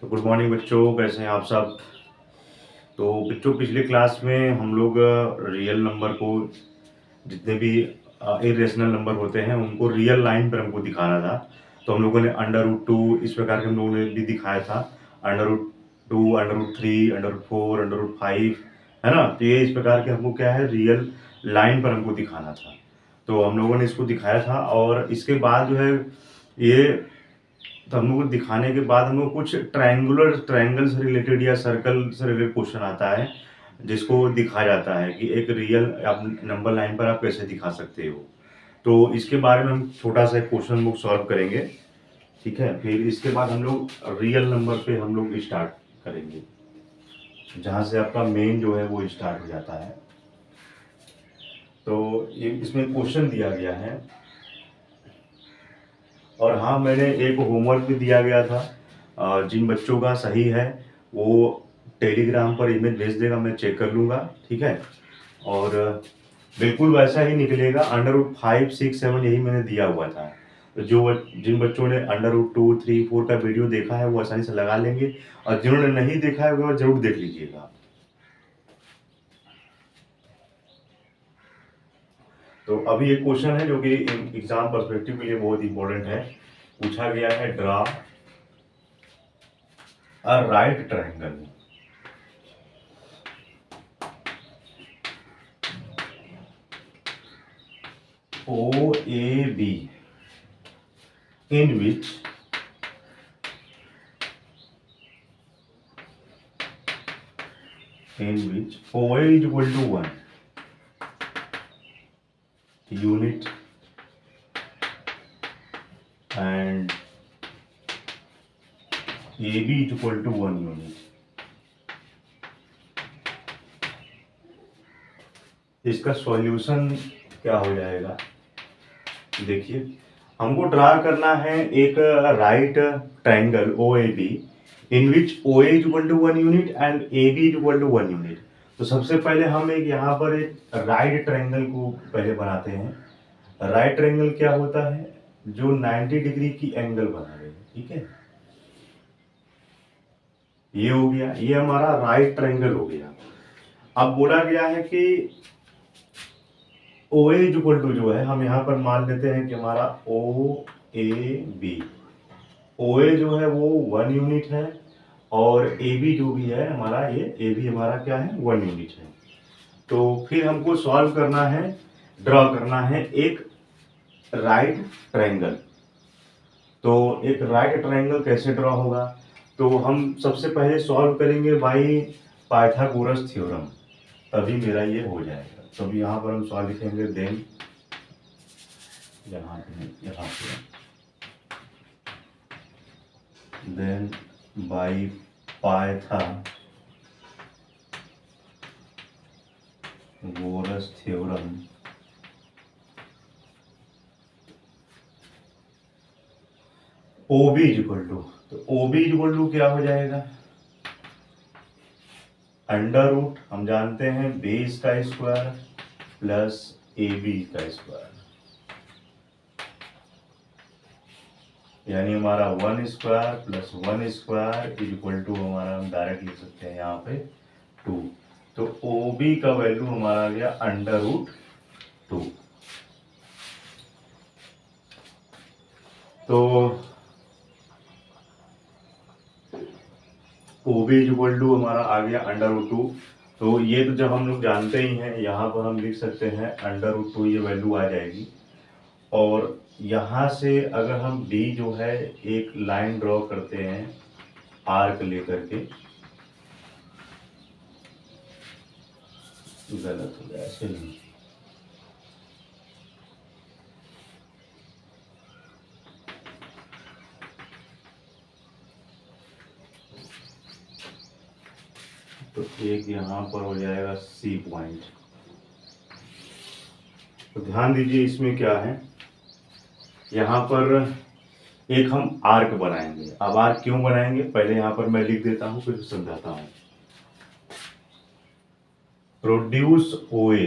तो good morning बच्चों, कैसे हैं आप सब। तो बच्चों, पिछले क्लास में हम लोग रियल नंबर को, जितने भी इरेशनल नंबर होते हैं उनको रियल लाइन पर हमको दिखाना था। तो हम लोगों ने अंडर रूट 2 इस प्रकार के हम लोगों ने भी दिखाया था। Under root 2, under root 3, under root 4, under root 5, है ना। तो ये इस प्रकार के हमको क्या है, रियल लाइन पर हमको दिखाना था। तो हम लोगों ने इसको दिखाया था और इसके बाद जो है ये, तो हम लोग को दिखाने के बाद हम लोग कुछ ट्रायंगल से रिलेटेड या सर्कल से रिलेटेड क्वेश्चन आता है, जिसको दिखाया जाता है कि एक रियल आप नंबर लाइन पर आप कैसे दिखा सकते हो। तो इसके बारे में हम छोटा सा एक क्वेश्चन बुक सॉल्व करेंगे, ठीक है। फिर इसके बाद हम लोग रियल नंबर पे हम लोग स्टार्ट करेंगे, जहाँ से आपका मेन जो है वो स्टार्ट हो जाता है। तो ये इसमें क्वेश्चन दिया गया है, और हाँ, मैंने एक होमवर्क भी दिया गया था। जिन बच्चों का सही है वो टेलीग्राम पर इमेज भेज देगा, मैं चेक कर लूँगा, ठीक है। और बिल्कुल वैसा ही निकलेगा, अंडर रूट 5, 6, 7 यही मैंने दिया हुआ था। तो जिन बच्चों ने अंडर रूट 2, 3, 4 का वीडियो देखा है वो आसानी से लगा लेंगे, और जिन्होंने नहीं देखा है वो जरूर देख लीजिएगा। तो अभी एक क्वेश्चन है जो कि एग्जाम पर्सपेक्टिव के लिए बहुत इंपॉर्टेंट है। पूछा गया है, draw a right triangle OAB in which OA is equal to 1 unit and AB is equal to 1 unit। इसका सॉल्यूशन क्या हो जाएगा, देखिए। हमको ड्रा करना है एक right triangle OAB in which OA is equal to 1 unit and AB is equal to 1 unit. तो सबसे पहले हम एक यहाँ पर एक राइट ट्रायंगल को पहले बनाते हैं। राइट ट्रायंगल क्या होता है, जो 90 डिग्री की एंगल बना रहे हैं, ठीक है। ये हो गया, ये हमारा राइट ट्रायंगल हो गया। अब बोला गया है कि OA इज इक्वल टू, जो है हम यहाँ पर मान लेते हैं कि हमारा OAB, OA जो है वो 1 यूनिट है, और AB जो भी है हमारा, ये AB हमारा क्या है, 1 यूनिट है। तो फिर हमको सॉल्व करना है, ड्रॉ करना है एक राइट ट्रायंगल। तो एक राइट ट्रायंगल कैसे ड्रॉ होगा, तो हम सबसे पहले सॉल्व करेंगे बाई पाइथागोरस थ्योरम, तभी मेरा ये हो जाएगा। तो अभी यहाँ पर हम सॉल्व लिखेंगे, देन यहाँ पे then by Pythagoras theorem OB is equal to, तो OB इज इक्वल टू क्या हो जाएगा, अंडर रूट, हम जानते हैं बेस का स्क्वायर प्लस AB का स्क्वायर, यानी हमारा 1 square plus 1 square is equal to, हमारा हम डायरेक्ट लिख सकते हैं यहाँ पे 2। तो OB का वैल्यू हमारा आ गया अंडर रूट 2। तो OB इज इक्वल टू हमारा आ गया अंडर रूट 2। तो ये तो जब हम लोग जानते ही हैं, यहाँ पर हम लिख सकते हैं अंडर रूट 2, ये वैल्यू आ जाएगी। और यहाँ से अगर हम D जो है एक लाइन ड्रॉ करते हैं आर्क लेकर के, गलत हो गया, ऐसे नहीं, तो एक यहाँ पर हो जाएगा C पॉइंट। तो ध्यान दीजिए इसमें क्या है, यहाँ पर एक हम आर्क बनाएंगे। अब आर्क क्यों बनाएंगे, पहले यहाँ पर मैं लिख देता हूँ, फिर समझाता हूँ। प्रोड्यूस OA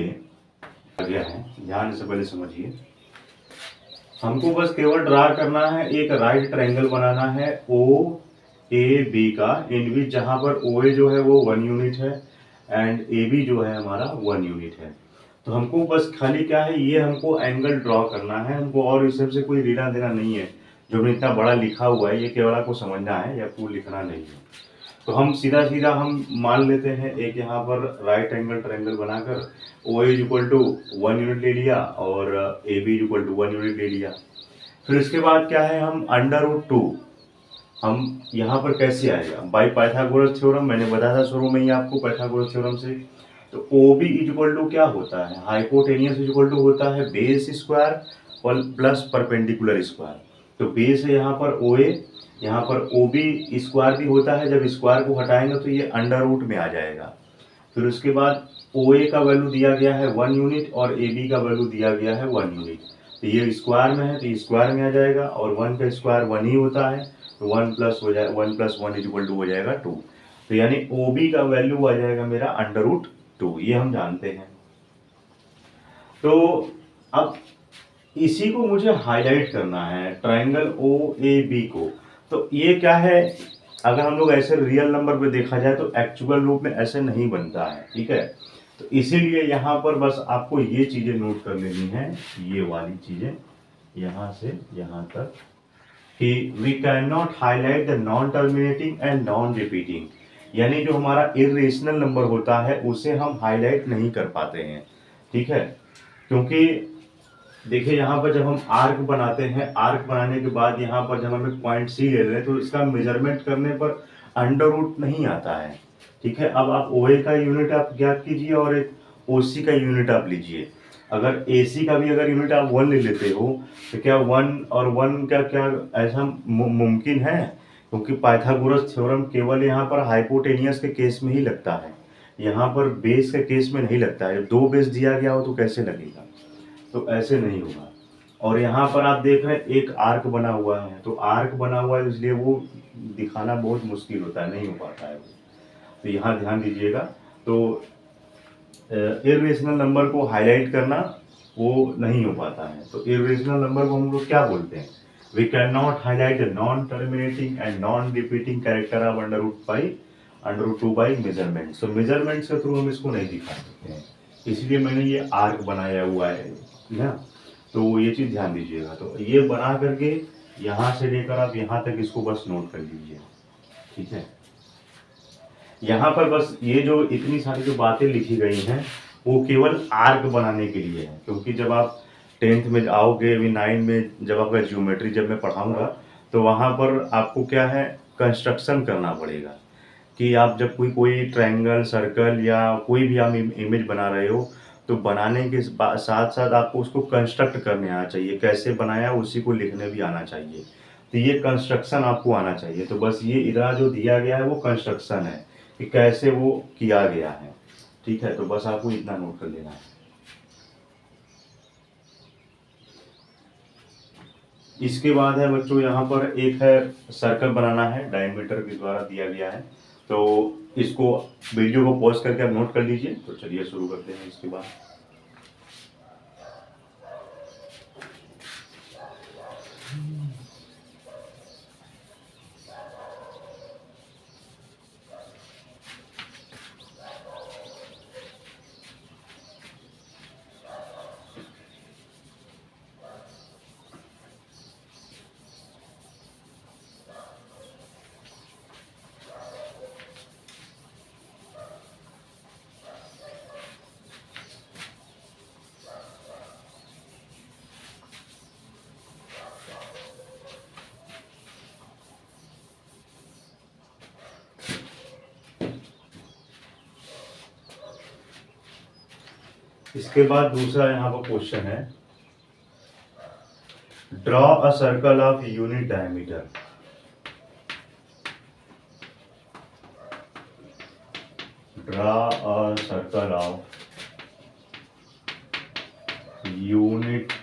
आ गया है, ध्यान से पहले समझिए। हमको बस केवल ड्रा करना है, एक राइट ट्रायंगल बनाना है OAB ए बी का, इन विच जहाँ पर ओ ए जो है वो 1 यूनिट है एंड ए बी जो है हमारा 1 यूनिट है। तो हमको बस खाली क्या है, ये हमको एंगल ड्रॉ करना है, हमको और इस से कोई लेना देना नहीं है। जो भी इतना बड़ा लिखा हुआ है ये केवल आपको समझना है, या आपको लिखना नहीं है। तो हम सीधा सीधा हम मान लेते हैं, एक यहाँ पर राइट एंगल ट्रायंगल बनाकर O is equal to 1 unit ले लिया और A B is equal to 1 unit ले लिया। फिर इसके बाद क्या है, हम अंडर रूट 2 हम यहाँ पर कैसे आएगा, बाई पाइथागोरस थ्योरम, मैंने बताया था शुरू में ही आपको पाइथागोरस थ्योरम से। तो O B is equal to क्या होता है, हाइपोटेनियस इज इक्वल टू होता है बेस स्क्वायर और प्लस परपेंडिकुलर स्क्वायर। तो बेस है यहाँ पर ओ ए, यहाँ पर ओ बी स्क्वायर भी होता है, जब स्क्वायर को हटाएंगे तो ये अंडर रूट में आ जाएगा। फिर उसके बाद ओ ए का वैल्यू दिया गया है 1 यूनिट और ए बी का वैल्यू दिया गया है 1 यूनिट। तो ये स्क्वायर में है तो ये स्क्वायर में आ जाएगा, और 1 का स्क्वायर 1 ही होता है, तो 1 प्लस हो जाए 1 प्लस 1 इज इक्वल टू हो जाएगा 2। तो यानी ओ बी का वैल्यू आ जाएगा मेरा अंडर रूट 2, ये हम जानते हैं। तो अब इसी को मुझे हाईलाइट करना है, ट्रायंगल ओ ए बी को। तो ये क्या है, अगर हम लोग ऐसे रियल नंबर पे देखा जाए तो एक्चुअल रूप में ऐसे नहीं बनता है, ठीक है। तो इसीलिए यहाँ पर बस आपको ये चीजें नोट कर लेनी है, ये वाली चीजें यहाँ से यहाँ तक, कि we can not highlight the non terminating and non repeating, यानी जो हमारा इरेशनल नंबर होता है उसे हम हाईलाइट नहीं कर पाते हैं, ठीक है। क्योंकि देखिए यहाँ पर जब हम आर्क बनाते हैं, आर्क बनाने के बाद यहाँ पर जब हम एक पॉइंट सी ले रहे हैं तो इसका मेजरमेंट करने पर अंडर रूट नहीं आता है, ठीक है। अब आप ओ ए का यूनिट आप ज्ञात कीजिए और एक ओ सी का यूनिट आप लीजिए। अगर ए सी का भी अगर यूनिट आप 1 ले लेते हो तो क्या 1 और 1 का क्या ऐसा मुमकिन है, क्योंकि पाइथागोरस थ्योरम केवल यहाँ पर हाइपोटेनियस के केस में ही लगता है, यहाँ पर बेस के केस में नहीं लगता है। 2 बेस दिया गया हो तो कैसे लगेगा, तो ऐसे नहीं होगा। और यहाँ पर आप देख रहे हैं एक आर्क बना हुआ है, तो आर्क बना हुआ है इसलिए वो दिखाना बहुत मुश्किल होता है, नहीं हो पाता है वो। तो यहाँ ध्यान दीजिएगा। तो इरेशनल नंबर को हाईलाइट करना वो नहीं हो पाता है। तो इरेशनल नंबर को हम लोग क्या बोलते हैं, we can not highlight the non terminating and non repeating character of under root 2 by measurement. So measurements के थ्रू हम इसको नहीं दिखा सकते हैं, इसलिए मैंने ये आर्क बनाया हुआ है ना। तो ये चीज़ ध्यान दीजिएगा। तो ये बना करके यहाँ से लेकर आप यहाँ तक इसको बस नोट कर लीजिए, ठीक है। यहाँ पर बस ये जो इतनी सारी जो बातें लिखी गई हैं वो केवल आर्क बनाने के लिए है, क्योंकि जब आप 10th में आओगे, अभी 9 में जब आपका ज्योमेट्री जब मैं पढ़ाऊँगा तो वहाँ पर आपको क्या है, कंस्ट्रक्शन करना पड़ेगा। कि आप जब कोई कोई ट्रायंगल, सर्कल या कोई भी आप इमेज बना रहे हो तो बनाने के साथ साथ आपको उसको कंस्ट्रक्ट करने आना चाहिए, कैसे बनाया उसी को लिखने भी आना चाहिए। तो ये कंस्ट्रक्शन आपको आना चाहिए। तो बस ये इधर जो दिया गया है वो कंस्ट्रक्शन है कि कैसे वो किया गया है, ठीक है। तो बस आपको इतना नोट कर लेना है। इसके बाद है बच्चों, यहाँ पर एक है सर्कल बनाना है, डायमीटर के द्वारा दिया गया है। तो इसको वीडियो को पॉज करके आप नोट कर लीजिए। तो चलिए शुरू करते हैं इसके बाद। इसके बाद दूसरा यहाँ पर क्वेश्चन है, draw a circle of unit diameter. Draw a circle of unit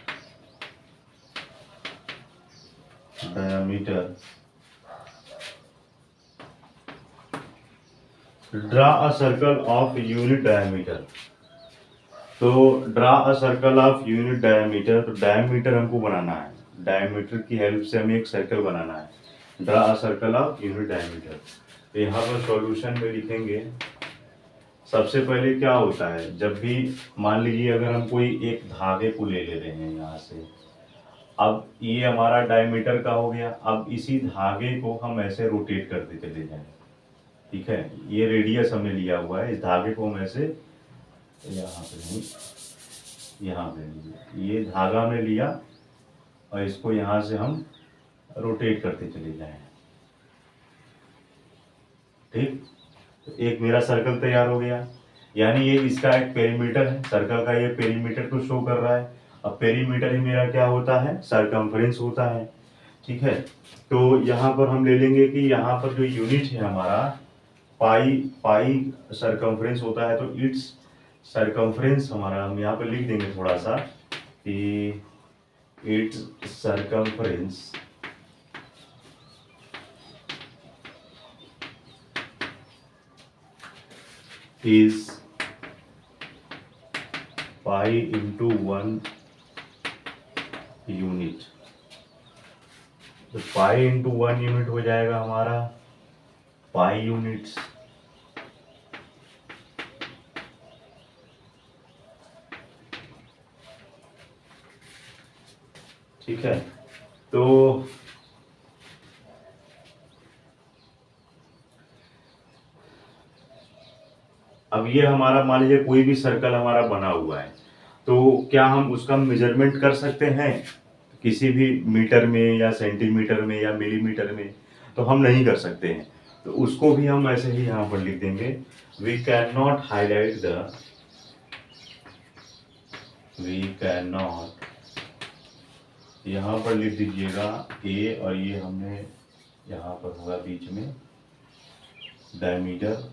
diameter. Draw a circle of unit diameter. तो draw a circle of unit diameter, तो डायमीटर हमको बनाना है, डायमीटर की हेल्प से हमें एक सर्कल बनाना है। Draw a circle of unit diameter. तो यहाँ पर सॉल्यूशन में लिखेंगे, सबसे पहले क्या होता है, जब भी मान लीजिए अगर हम कोई एक धागे को ले रहे हैं यहाँ से, अब ये हमारा डायमीटर का हो गया, अब इसी धागे को हम ऐसे रोटेट करते चले जाएं, ठीक है। ये रेडियस हमने लिया हुआ है, इस धागे को हम ऐसे यहाँ पे नहीं, यहाँ पे ये धागा हमने लिया और इसको यहाँ से हम रोटेट करते चले जाएं, ठीक। तो एक मेरा सर्कल तैयार हो गया, यानी ये इसका एक पेरीमीटर है, सर्कल का ये पेरीमीटर को शो कर रहा है। अब पेरीमीटर ही मेरा क्या होता है, सरकमफ्रेंस होता है, ठीक है। तो यहाँ पर हम ले लेंगे कि यहाँ पर जो यूनिट है हमारा पाई, पाई सरकमफ्रेंस होता है, तो इट्स सरकमफ्रेंस हमारा हम यहाँ पर लिख देंगे थोड़ा सा कि it's circumference is pi into 1 unit. तो पाई इंटू 1 यूनिट हो जाएगा हमारा पाई यूनिट्स। ठीक है, तो अब ये हमारा मान लीजिए कोई भी सर्कल हमारा बना हुआ है, तो क्या हम उसका मेजरमेंट कर सकते हैं किसी भी मीटर में या सेंटीमीटर में या मिलीमीटर में? तो हम नहीं कर सकते हैं, तो उसको भी हम ऐसे ही यहाँ पर लिख देंगे, we can not highlight the, we can not, यहाँ पर लिख दीजिएगा ए, और ये हमने यहाँ पर होगा बीच में diameter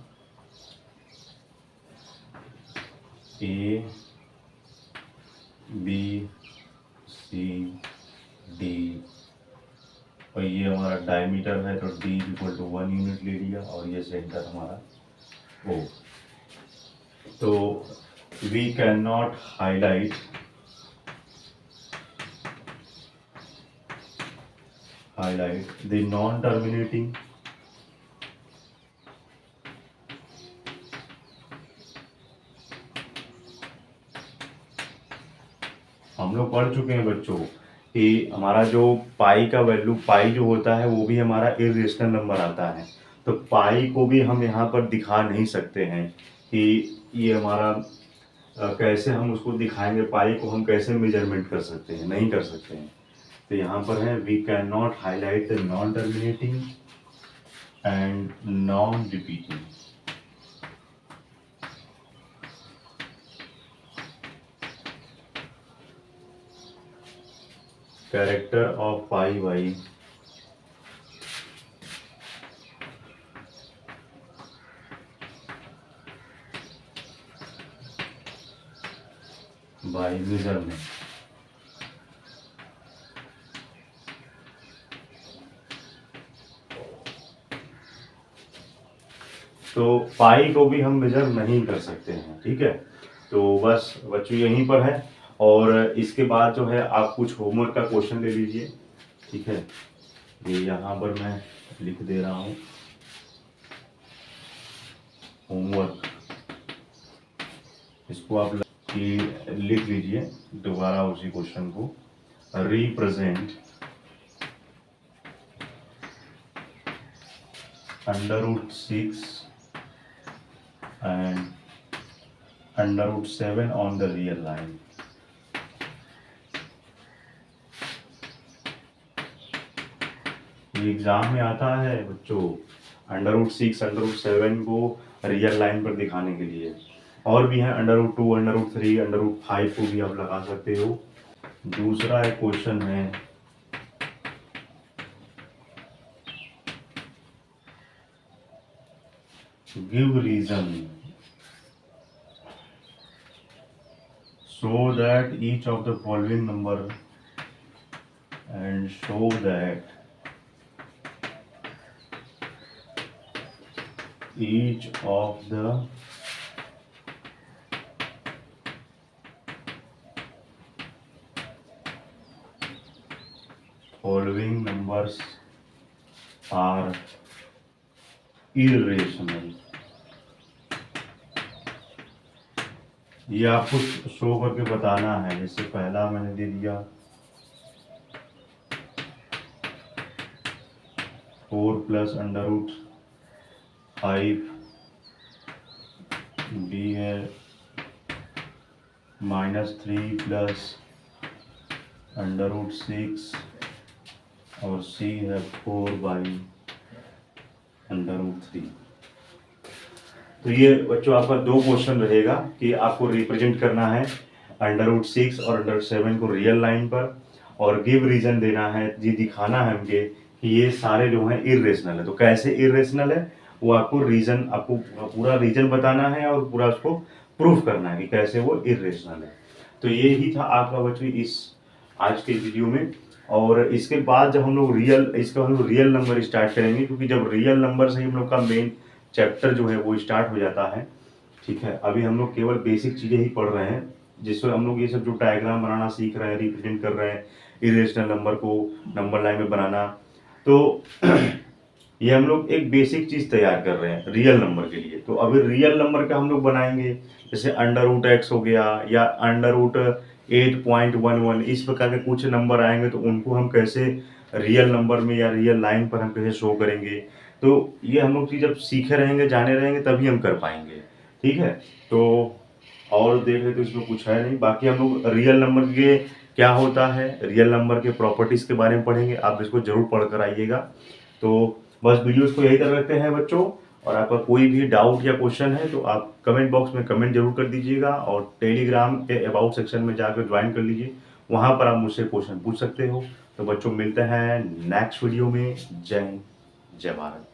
A B C D, और ये हमारा डायमीटर है, तो डी इक्वल टू 1 यूनिट ले लिया, और ये सेंटर हमारा ओ। तो we can not highlight the non terminating हम लोग पढ़ चुके हैं बच्चों कि हमारा जो पाई का वैल्यू, पाई जो होता है वो भी हमारा इरेशनल नंबर आता है, तो पाई को भी हम यहाँ पर दिखा नहीं सकते हैं कि ये हमारा कैसे हम उसको दिखाएंगे, पाई को हम कैसे मेजरमेंट कर सकते हैं, नहीं कर सकते हैं। तो यहाँ पर है we can not highlight the non terminating and non repeating. Character of pi by measurement. तो पाई को भी हम मेजर नहीं कर सकते हैं, ठीक है। तो बस बच्चों यहीं पर है, और इसके बाद जो है आप कुछ होमवर्क का क्वेश्चन ले लीजिए, ठीक है। ये यहाँ पर मैं लिख दे रहा हूँ होमवर्क, इसको आप लिख लीजिए दोबारा उसी क्वेश्चन को, represent √6 and √7 on the real line। ये एग्जाम में आता है बच्चों, √6 √7 को रियल लाइन पर दिखाने के लिए, और भी है √2 √3 √5 को भी आप लगा सकते हो। दूसरा एक क्वेश्चन है, give reason so that each of the following number and show that each of the following numbers are irrational. ये आपको शो करके बताना है। जैसे पहला मैंने दे दिया 4 + √5, बी है -3 + √6 और सी है 4/√3। तो ये बच्चों आपका 2 क्वेश्चन रहेगा कि आपको रिप्रेजेंट करना है √6 और √7 को रियल लाइन पर, और गिव रीजन देना है, ये दिखाना है हमके कि ये सारे जो हैं इरेशनल है। तो कैसे इरेशनल है वो आपको रीजन, आपको पूरा रीजन बताना है और पूरा उसको प्रूफ करना है कि कैसे वो इरेशनल है। तो ये ही था आपका बच्चों इस आज के वीडियो में। और इसके बाद जब हम लोग रियल नंबर स्टार्ट करेंगे, क्योंकि जब रियल नंबर से हम लोग का मेन चैप्टर जो है वो स्टार्ट हो जाता है। ठीक है, अभी हम लोग केवल बेसिक चीज़ें ही पढ़ रहे हैं, जिसमें हम लोग ये सब जो डायग्राम बनाना सीख रहे हैं, रिप्रेजेंट कर रहे हैं इरेशनल नंबर को नंबर लाइन में बनाना। तो ये हम लोग एक बेसिक चीज़ तैयार कर रहे हैं रियल नंबर के लिए। तो अभी रियल नंबर का हम लोग बनाएंगे, जैसे √x हो गया या √8.11, इस प्रकार के कुछ नंबर आएंगे, तो उनको हम कैसे रियल नंबर में या रियल लाइन पर हम कैसे शो करेंगे। तो ये हम लोग चीज़ जब सीखे रहेंगे, जाने रहेंगे, तभी हम कर पाएंगे। ठीक है, तो और देख रहे तो इसमें कुछ है नहीं। बाकी हम लोग रियल नंबर के क्या होता है, रियल नंबर के प्रॉपर्टीज़ के बारे में पढ़ेंगे। आप इसको जरूर पढ़ कर आइएगा। तो बस वीडियोस को यही तरह रखते हैं बच्चों, और आपका कोई भी डाउट या क्वेश्चन है तो आप कमेंट बॉक्स में कमेंट जरूर कर दीजिएगा, और टेलीग्राम के अबाउट सेक्शन में जाकर ज्वाइन कर लीजिए, वहाँ पर आप मुझसे क्वेश्चन पूछ सकते हो। तो बच्चों मिलते हैं नेक्स्ट वीडियो में। जय हिंद, जय भारत।